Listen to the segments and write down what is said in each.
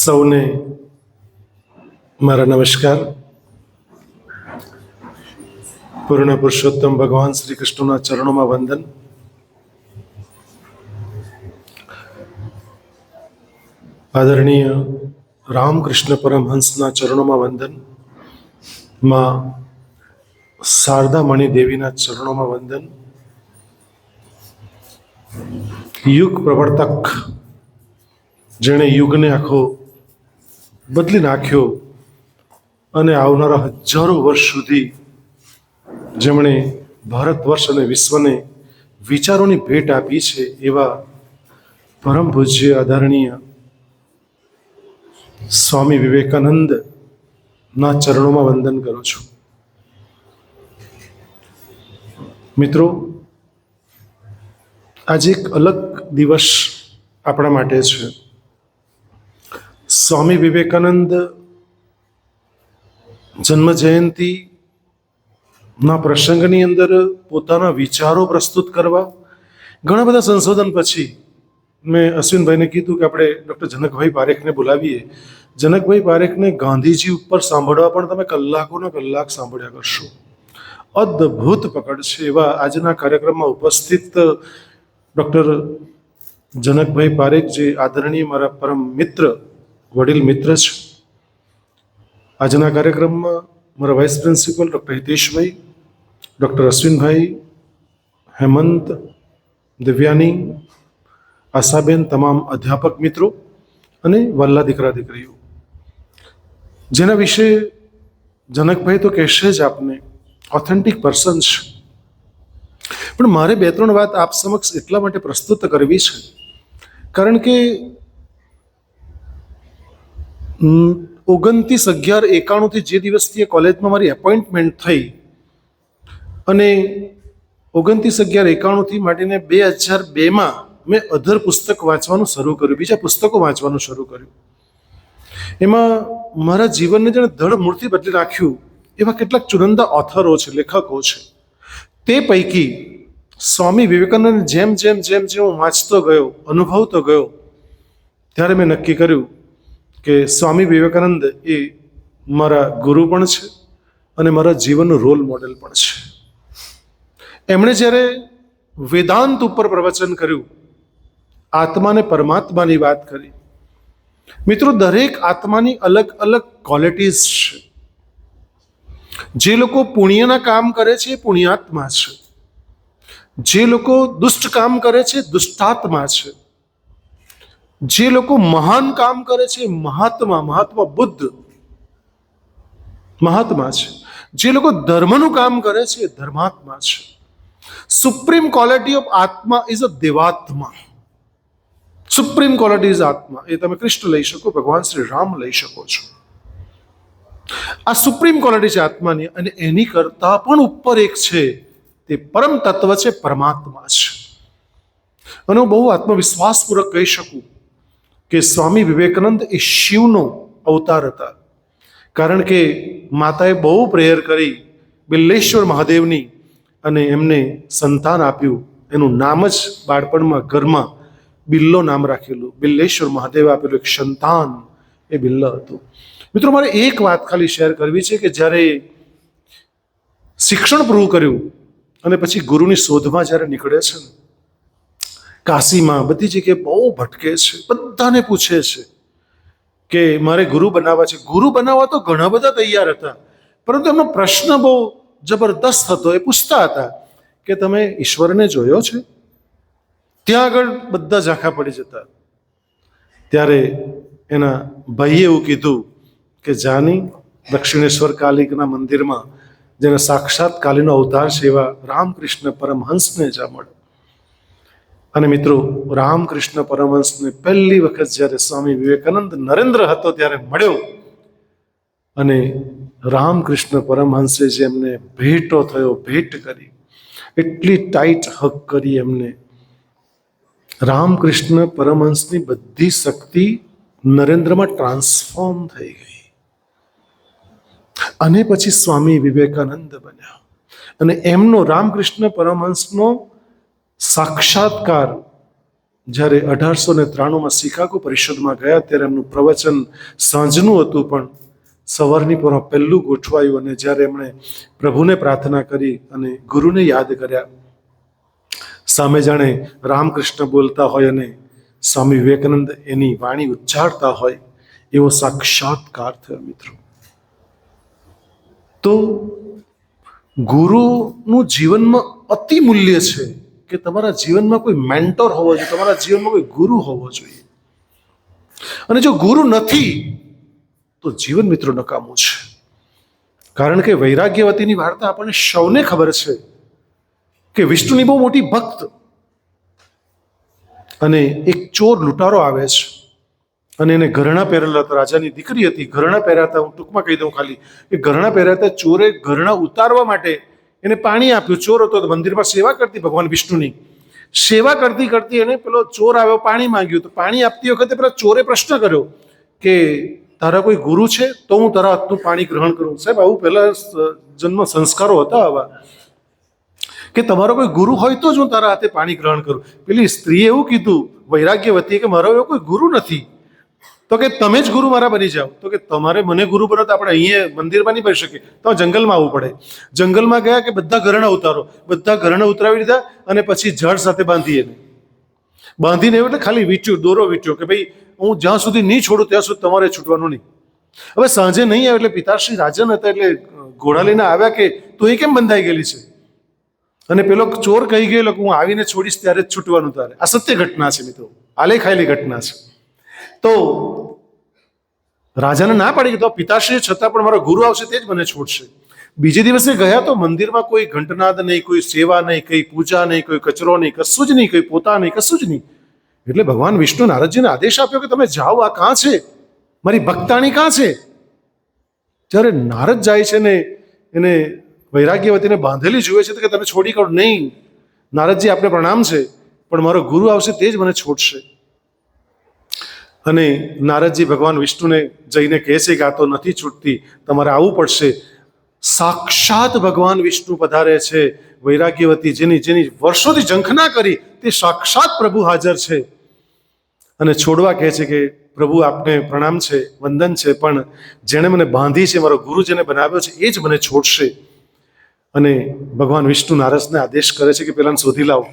સૌને મારા નમસ્કાર. પૂર્ણ પુરુષોત્તમ ભગવાન શ્રી કૃષ્ણના ચરણોમાં વંદન. આદરણીય રામકૃષ્ણ પરમહંસના ચરણોમાં વંદન. માં શારદામણી દેવીના ચરણોમાં વંદન. યુગ પ્રવર્તક, જેણે યુગને આખો બદલી નાખ્યો અને આવનારા હજારો વર્ષ સુધી જેમણે ભારત વર્ષ અને વિશ્વને વિચારોની ભેટ આપી છે, એવા પરમ પૂજ્ય આદરણીય સ્વામી વિવેકાનંદના ચરણોમાં વંદન કરું છું. મિત્રો, આજે એક અલગ દિવસ આપણા માટે છે. સ્વામી વિવેકાનંદ જન્મ જયંતિના પ્રસંગની અંદર પોતાના વિચારો પ્રસ્તુત કરવા ઘણા બધા સંશોધન પછી મેં અશ્વિનભાઈને કીધું કે આપણે ડૉક્ટર જનકભાઈ પારેખને બોલાવીએ. જનકભાઈ પારેખને ગાંધીજી ઉપર સાંભળવા પણ તમે કલાકોના કલાક સાંભળ્યા કરશો. અદ્ભુત પકડ છે. એવા આજના કાર્યક્રમમાં ઉપસ્થિત ડૉક્ટર જનકભાઈ પારેખ, જે આદરણીય મારા પરમ મિત્ર, વડીલ મિત્ર છે. આજના કાર્યક્રમમાં મારા vice principal doctor Hiteshbhai, doctor Ashwinbhai, Hemant, Divyani, Ashaben, તમામ અધ્યાપક મિત્રો અને વલ્લા દીકરા દીકરીઓ, જેના વિશે જનકભાઈ તો કહેશે જ આપને, ઓથેન્ટિક પર્સન છે. પણ મારે બે ત્રણ વાત આપ સમક્ષ એટલા માટે પ્રસ્તુત કરવી છે કારણ કે 29/11/91 જે દિવસથી કોલેજમાં મારી એપોઇન્ટમેન્ટ થઈ અને 29/11/91 માંડીને 2002માં મેં અધર પુસ્તક વાંચવાનું શરૂ કર્યું, બીજા પુસ્તકો વાંચવાનું શરૂ કર્યું. એમાં મારા જીવનને જેણે ધડ મૂળથી બદલી નાખ્યું એવા કેટલાક ચુનંદા ઓથરો છે, લેખકો છે. તે પૈકી સ્વામી વિવેકાનંદ જેમ જેમ જેમ જેમ હું વાંચતો ગયો, અનુભવતો ગયો, ત્યારે મેં નક્કી કર્યું કે સ્વામી વિવેકાનંદ એ મારા ગુરુ પણ છે અને મારા જીવનનું રોલ મોડેલ પણ છે. એમણે જ્યારે વેદાંત ઉપર પ્રવચન કર્યું, આત્માને પરમાત્માની વાત કરી. મિત્રો, દરેક આત્માની અલગ અલગ ક્વોલિટીઝ છે. જે લોકો પુણ્યના કામ કરે છે એ પુણ્યાત્મા છે. જે લોકો દુષ્ટ કામ કરે છે દુષ્ટાત્મા છે. જે લોકો મહાન કામ કરે છે મહાત્મા બુદ્ધ મહાત્મા છે. જે લોકો ધર્મનું કામ કરે છે એ ધર્માત્મા છે. Supreme quality of atma is a devatma. Supreme quality is atma. એ તમે કૃષ્ણ લઈ શકો, ભગવાન શ્રી રામ લઈ શકો છો. આ સુપ્રીમ ક્વોલિટી છે આત્માની, અને એની કરતા પણ ઉપર એક છે, તે પરમ તત્વ છે, પરમાત્મા છે. અને હું બહુ આત્મવિશ્વાસપૂર્વક કહી શકું કે સ્વામી વિવેકાનંદ એ શિવનો અવતાર હતા. કારણ કે માતાએ બહુ પ્રેયર કરી બિલ્લેશ્વર મહાદેવની અને એમને સંતાન આપ્યું. એનું નામ જ બાળપણમાં ઘરમાં બિલ્લો નામ રાખેલું, બિલ્લેશ્વર મહાદેવ આપેલું એક સંતાન એ બિલ્લો હતું. મિત્રો, મારે એક વાત ખાલી શેર કરવી છે કે જ્યારે શિક્ષણ પૂરું કર્યું અને પછી ગુરુની શોધમાં જ્યારે નીકળે છે ને, કાશીમાં બધી જગ્યાએ બહુ ભટકે છે, બધાને પૂછે છે કે મારે ગુરુ બનાવવા છે. ગુરુ બનાવવા તો ઘણા બધા તૈયાર હતા, પરંતુ એમનો પ્રશ્ન બહુ જબરદસ્ત હતો. એ પૂછતા હતા કે તમે ઈશ્વરને જોયો છે? ત્યાં આગળ બધા ઝાંખા પડી જતા. ત્યારે એના ભાઈએ એવું કીધું કે જાની, દક્ષિણેશ્વર કાલિકના મંદિરમાં જેના સાક્ષાત કાલીનો અવતાર છે એવા રામકૃષ્ણ પરમહંસને જા મળે. અને મિત્રો, રામકૃષ્ણ પરમહંસને પહેલી વખત જ્યારે સ્વામી વિવેકાનંદ નરેન્દ્ર હતો ત્યારે મળ્યો, અને રામકૃષ્ણ પરમહંસે જે એમને ભેટો થયો, ભેટ કરી, એટલી ટાઈટ હક કરી એમને. રામકૃષ્ણ પરમહંસની બધી શક્તિ નરેન્દ્રમાં ટ્રાન્સફોર્મ થઈ ગઈ અને પછી સ્વામી વિવેકાનંદ બન્યા. અને એમનો રામકૃષ્ણ પરમહંસનો સાક્ષાત્કાર જ્યારે 1893માં શિકાગો પરિષદમાં ગયા ત્યારે એમનું પ્રવચન સાંજનું હતું, પણ સવારની પૂર્વ પહેલું ગોઠવાયું. અને જ્યારે એમણે પ્રભુને પ્રાર્થના કરી અને ગુરુને યાદ કર્યા, સામે જાણે રામકૃષ્ણ બોલતા હોય અને સ્વામી વિવેકાનંદ એની વાણી ઉચ્ચારતા હોય એવો સાક્ષાત્કાર થયો મિત્રો. તો ગુરુનું જીવનમાં અતિ મૂલ્ય છે કે તમારા જીવનમાં કોઈ મેન્ટોર હોવો જોઈએ, તમારા જીવનમાં કોઈ ગુરુ હોવો જોઈએ. અને જો ગુરુ નથી તો જીવન મિત્રો નકામું છે. કારણ કે વૈરાગ્યવતીની વાર્તા આપણને સૌને ખબર છે કે વિષ્ણુની બહુ મોટી ભક્ત અને એક ચોર લૂંટારો આવે છે અને એને ઘરેણાં પહેરેલા હતા. રાજાની દીકરી હતી, ઘરેણાં પહેરાતા, હું ટૂંકમાં કહી દઉં ખાલી, એ ઘરેણાં પહેરાતા ચોરે ઘરેણાં ઉતારવા માટે એને પાણી આપ્યું. ચોર હતો તો મંદિરમાં સેવા કરતી, ભગવાન વિષ્ણુની સેવા કરતી કરતી એને પેલો ચોર આવ્યો, પાણી માંગ્યું. તો પાણી આપતી વખતે પેલા ચોરે પ્રશ્ન કર્યો કે તારા કોઈ ગુરુ છે તો હું તારા હાથનું પાણી ગ્રહણ કરું. સાહેબ આવું પહેલા જન્મ સંસ્કારો હતા આવા કે તમારો કોઈ ગુરુ હોય તો જ હું તારા હાથે પાણી ગ્રહણ કરું. પેલી સ્ત્રીએ એવું કીધું વૈરાગ્યવતી કે મારો એવો કોઈ ગુરુ નથી. તો કે તમે જ ગુરુ મારા બની જાઓ. તો કે તમારે મને ગુરુ બનો તો આપણે અહીંયા મંદિરમાં નહીં બની શકીએ, તો જંગલમાં આવવું પડે. જંગલમાં ગયા કે બધા ઘરેણાં ઉતારો, બધા ઘરેણાં ઉતરાવી દીધા અને પછી જળ સાથે બાંધી એને બાંધીને એવું એટલે ખાલી વીંટ્યું, દોરો વીંટ્યો કે ભાઈ હું જ્યાં સુધી નહીં છોડું ત્યાં સુધી તમારે છૂટવાનું નહીં. હવે સાંજે નહીં આવે એટલે પિતાશ્રી રાજન હતા એટલે ઘોડા લઈને આવ્યા કે તું એ કેમ બંધાઈ ગયેલી છે? અને પેલો ચોર કહી ગયેલો કે હું આવીને છોડીશ ત્યારે જ છૂટવાનું તારે. આ સત્ય ઘટના છે મિત્રો, આલેખાયેલી ઘટના છે. તો રાજાને ના પાડી કે તો પિતાશ્રી છતાં પણ મારો ગુરુ આવશે તે જ મને છોડશે. બીજે દિવસે ગયા તો મંદિરમાં કોઈ ઘંટનાદ નહીં, કોઈ સેવા નહીં, કઈ પૂજા નહીં, કોઈ કચરો નહીં, કશું જ નહીં, કોઈ પોતા નહીં, કશું જ નહીં. એટલે ભગવાન વિષ્ણુ નારદજીને આદેશ આપ્યો કે તમે જાઓ, આ કાં છે? મારી ભક્તાણી કાં છે? જ્યારે નારદ જાય છે ને એને વૈરાગ્યવતીને બાંધેલી જુએ છે તો કે તમે છોડી કાઢો. નહીં નારદજી, આપને પ્રણામ છે, પણ મારો ગુરુ આવશે તે જ મને છોડશે. અને નારદજી ભગવાન વિષ્ણુને જઈને કહે છે કે આ તો નથી છૂટતી, તમારે આવવું પડશે. સાક્ષાત ભગવાન વિષ્ણુ પધારે છે. વૈરાગ્યવતી જેની વર્ષોથી ઝંખના કરી તે સાક્ષાત પ્રભુ હાજર છે અને છોડવા કહે છે કે પ્રભુ આપને પ્રણામ છે, વંદન છે, પણ જેણે મને બાંધી છે, મારો ગુરુ જેને બનાવ્યો છે એ જ મને છોડશે. અને ભગવાન વિષ્ણુ નારદને આદેશ કરે છે કે પેલાને શોધી લાવો.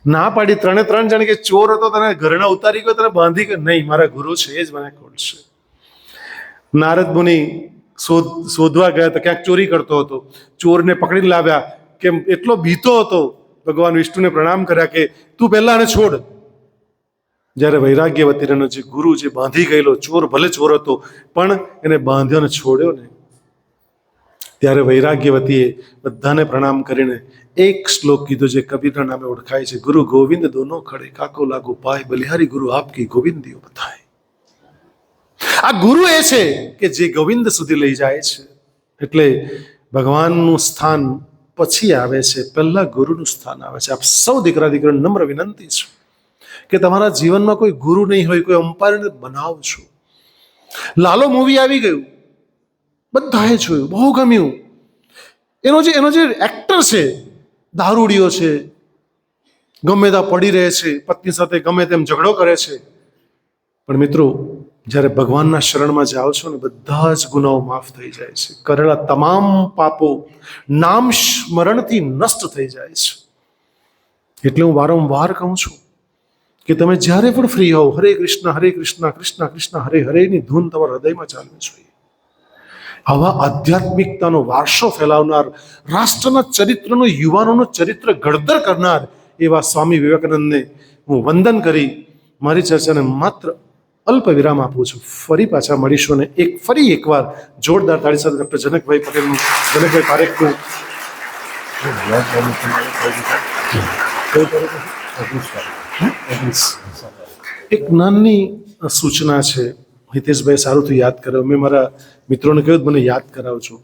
ના પાડી ત્રણ જણ કે ચોર હતો, તને ઘરેણા ઉતારી ગયો, તને બાંધી ગયો. નહીં, મારા ગુરુ છે એ જ મને છોડશે. નારદ મુનિ શોધવા ગયા તો ક્યાંક ચોરી કરતો હતો. ચોરને પકડીને લાવ્યા કે એટલો બીતો હતો. ભગવાન વિષ્ણુને પ્રણામ કર્યા કે તું પહેલા આને છોડ. જ્યારે વૈરાગ્યવતીનો જે ગુરુ જે બાંધી ગયેલો ચોર, ભલે ચોર હતો પણ એને બાંધ્યો ને છોડ્યો ને, ત્યારે વૈરાગ્યવતીએ બધાને પ્રણામ કરીને એક શ્લોક કીધો જે કબીરના નામે ઓળખાય છે, ગુરુ ગોવિંદ દોનો ખડે કાકો લાગો પાય, બલિહારી ગુરુ આપકી ગોવિંદીઓ બતાય. આ ગુરુ એ છે કે જે ગોવિંદ સુધી લઈ જાય છે. એટલે ભગવાનનું સ્થાન પછી આવે છે, પહેલા ગુરુનું સ્થાન આવે છે. આપ સૌ દીકરા દીકરીઓને નમ્ર વિનંતી છે કે તમારા જીવનમાં કોઈ ગુરુ નહીં હોય, કોઈ અમ્પાયરને બનાવજો. લાલો મૂવી આવી ગયું, બધાએ જોયું, બહુ ગમ્યું. એનો જે એક્ટર છે દારૂડિયો છે, ગમે ત્યાં પડી રહે છે, પત્ની સાથે ગમે તેમ ઝઘડો કરે છે. પણ મિત્રો જ્યારે ભગવાનના શરણમાં જાઓ છો ને બધા જ ગુનાઓ માફ થઈ જાય છે. કરેલા તમામ પાપો નામ સ્મરણથી નષ્ટ થઈ જાય છે. એટલે હું વારંવાર કહું છું કે તમે જ્યારે પણ ફ્રી હોવ, હરે કૃષ્ણ કૃષ્ણ કૃષ્ણ હરે હરેની ધૂન તમારા હૃદયમાં ચાલવી જોઈએ. આવા આધ્યાત્મિકતાનો વારસો ફેલાવનાર, રાષ્ટ્રના ચરિત્રનું, યુવાનોનું ચરિત્ર ઘડતર કરનાર એવા સ્વામી વિવેકાનંદને હું વંદન કરી મારી ચર્ચાને માત્ર અલ્પ વિરામ આપું છું. ફરી પાછા મળીશું અને ફરી એકવાર જોરદાર તાળી સાથે ડૉક્ટર જનકભાઈ પટેલનું, જનકભાઈ પારેખનું એક નાની સૂચના છે. હિતેશભાઈ સારું તો યાદ કર્યો, મેં મારા મિત્રોને કહ્યું મને યાદ કરાવજો.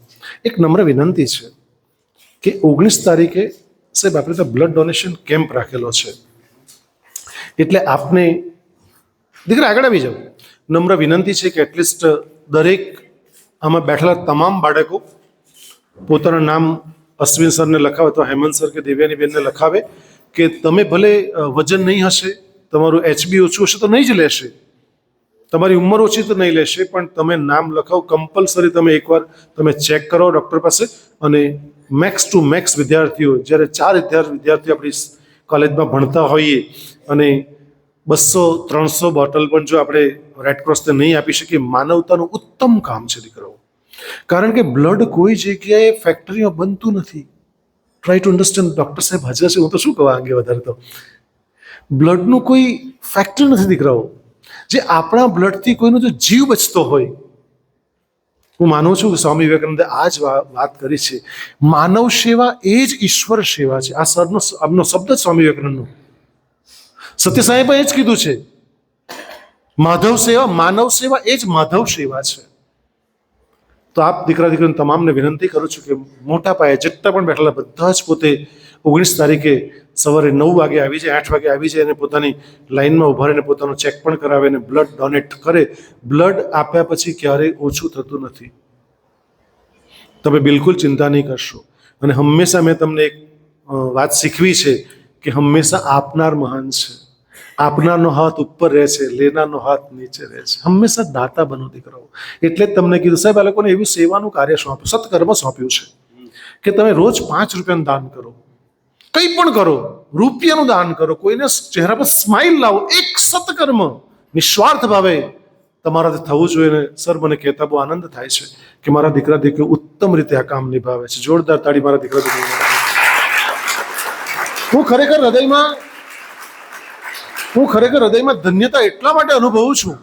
એક નમ્ર વિનંતી છે કે 19 તારીખે સાહેબ આપણે તો બ્લડ ડોનેશન કેમ્પ રાખેલો છે. એટલે આપને દીકરા આગળ આવી જાઓ. નમ્ર વિનંતી છે કે એટલીસ્ટ દરેક આમાં બેઠેલા તમામ બાળકો પોતાનું નામ અશ્વિન સરને લખાવે અથવા હેમંત સર કે દેવ્યાની બેનને લખાવે કે તમે ભલે વજન નહીં હશે, તમારું HB ઓછું હશે તો નહીં જ લેશે, તમારી ઉંમર ઓછી તો નહીં લેશે, પણ તમે નામ લખાવો કમ્પલસરી. તમે એકવાર તમે ચેક કરો ડૉક્ટર પાસે. અને મેક્સ ટુ મેક્સ વિદ્યાર્થીઓ, જ્યારે 4 વિદ્યાર્થીઓ આપણી કોલેજમાં ભણતા હોઈએ અને 200-300 બોટલ પણ જો આપણે રેડક્રોસને નહીં આપી શકીએ, માનવતાનું ઉત્તમ કામ છે દીકરાઓ. કારણ કે બ્લડ કોઈ જગ્યાએ ફેક્ટરીમાં બનતું નથી. Try to understand. ડૉક્ટર સાહેબ હાજર છે, હું તો શું કહું અંગે વધારે તો. બ્લડનું કોઈ ફેક્ટરી નથી દીકરાઓ. જે આપણા બ્લડથી કોઈનો જો જીવ બચતો હોય, હું માનું છું કે સ્વામી વિવેકાનંદે આ જ વાત કરી છે, માનવ સેવા એ જ ઈશ્વર સેવા છે. આ સરનો આમનો શબ્દ જ સ્વામી વિવેકાનંદનો. સત્ય સાહેબે એ જ કીધું છે, માધવ સેવા, માનવ સેવા એ જ માધવ સેવા છે. તો આપ દીકરા દીકરીઓને તમામને વિનંતી કરું છું કે મોટા પાયે જેટલા પણ બેઠેલા બધા જ પોતે 19 તારીખે સવારે 9 વાગે આવી જાય, 8 વાગે આવી જાય અને પોતાની લાઈનમાં ઊભા રહીને પોતાનો ચેક પણ કરાવે અને બ્લડ ડોનેટ કરે. બ્લડ આપ્યા પછી ક્યારેય ઓછું થતું નથી. તમે બિલકુલ ચિંતા નહીં કરશો. અને હંમેશા મેં તમને એક વાત શીખવી છે કે હંમેશા આપનાર મહાન છે. આપનારનો હાથ ઉપર રહે છે, લેનારનો હાથ નીચે રહે છે. હંમેશા દાતા બનો દીકરાઓ. એટલે જ તમને કીધું સાહેબ, આ લોકોને એવું સેવાનું કાર્ય સોંપ્યું, સત્કર્મ સોંપ્યું છે કે તમે રોજ 5 રૂપિયાનું દાન કરો, કંઈ પણ કરો, રૂપિયાનું દાન કરો, કોઈને ચહેરા પર સ્માઇલ લાવો. એક સત્કર્મ નિસ્વાર્થ ભાવે તમારાથી થવું જોઈએ. ને સર મને કહેતા બહુ આનંદ થાય છે કે મારા દીકરા દીકરીઓ ઉત્તમ રીતે આ કામ નિભાવે છે. જોરદાર તાળી મારા દીકરા દીકરીઓ. હું ખરેખર હૃદયમાં ધન્યતા એટલા માટે અનુભવું છું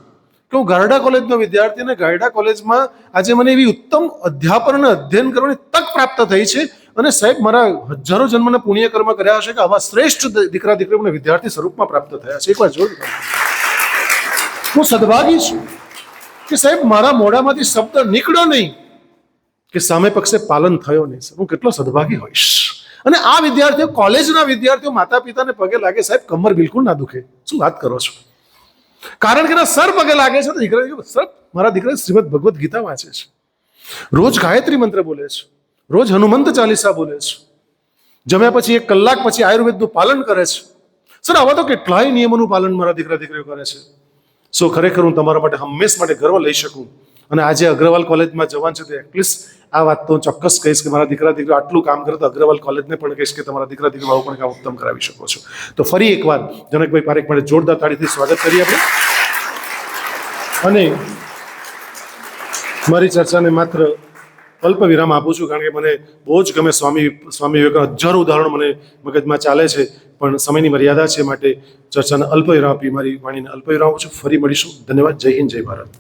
કે હું ગારડા કોલેજનો વિદ્યાર્થી, અને ગારડા કોલેજમાં આજે મને એવી ઉત્તમ અધ્યાપન અને અધ્યયન કરવાની તક પ્રાપ્ત થઈ છે. અને સાહેબ, મારા હજારો જન્મના પુણ્ય કર્મ કર્યા હશે કે આવા શ્રેષ્ઠ દીકરા દીકરીઓને વિદ્યાર્થી સ્વરૂપમાં પ્રાપ્ત થયા છે. એકવાર જોયું. હું સદભાગી છું કે સાહેબ મારા મોઢામાંથી શબ્દ નીકળ્યો નહીં કે સામે પક્ષે પાલન થયો નહીં. હું કેટલો સદભાગી હોઈશ. અને આ વિદ્યાર્થીઓ, કોલેજના વિદ્યાર્થીઓ માતા પિતાને પગે લાગે, સાહેબ કમર બિલકુલ ના દુખે. શું વાત કરો છો? કારણ કે સર પગે લાગે છે તો દીકરા, સર મારા દીકરા શ્રીમદ ભગવદ્ ગીતા વાંચે છે, રોજ ગાયત્રી મંત્ર બોલે છે, રોજ હનુમંત ચાલીસા બોલે છે, જમ્યા પછી 1 કલાક પછી આયુર્વેદનું પાલન કરે છે. સર આવા તો કેટલાય નિયમોનું પાલન મારા દીકરા દીકરીઓ કરે છે. સો ખરેખર હું તમારા માટે હંમેશ માટે ગર્વ લઈ શકું. અને આજે અગ્રવાલ કોલેજમાં જવાનું છે તો એટલીસ્ટ આ વાત તો હું ચોક્કસ કહીશ કે મારા દીકરા દીકરીઓ આટલું કામ કરે તો અગ્રવાલ કોલેજને પણ કહીશ કે તમારા દીકરા દીકરીઓ આવું પણ કામ ઉત્તમ કરાવી શકો છો. તો ફરી એકવાર જનકભાઈ પારેખ માટે જોરદાર તાળીથી સ્વાગત કરીએ આપણે. અને મારી ચર્ચાને માત્ર અલ્પ વિરામ આપું છું કારણ કે મને બહુ જ ગમે સ્વામી વિવેકાનંદ. હજારો ઉદાહરણો મને મગજમાં ચાલે છે, પણ સમયની મર્યાદા છે માટે ચર્ચાને અલ્પ વિરામ આપી મારી વાણીને અલ્પ વિરામ આપું છું. ફરી મળીશું. ધન્યવાદ. જય હિન્દ, જય ભારત.